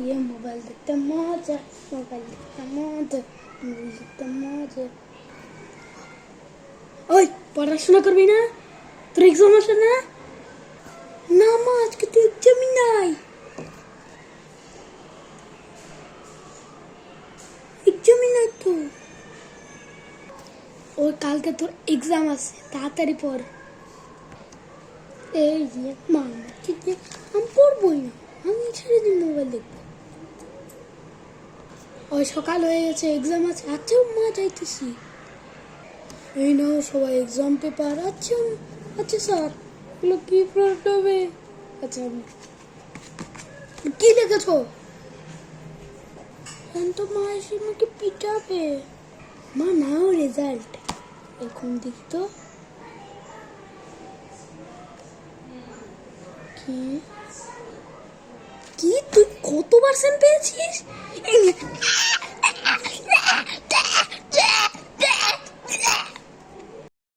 ये मोबाइल देखते मजा, मोबाइल देखते मजा, मोबाइल देखते मजा। ওই পড়াশোনা করবি না? তোর এক্সাম আছে না? না মা, আজকে তো এক্সামই নাই। এক্সামই নাই তো। ওই কালকে তোর এক্সাম আছে, তাড়াতাড়ি পড়। এই যে মামা আমি পড়বই না, আমি ছেড়ে দিই, মোবাইল দেখবো। ওই সকাল হয়ে গেছে, এক্সাম আছে। আচ্ছা মা, যাইতেছি। এই নাও সবাই এক্সাম পেপার। আচ্ছা আচ্ছা স্যার, এগুলো কি প্রশ্ন হবে? আচ্ছা কি লিখেছো? তো মা এসে আমাকে পিটাবে। মা নাও রেজাল্ট এখন দেখি তো। কি কি তুই কত পার্সেন্ট পেয়েছিস?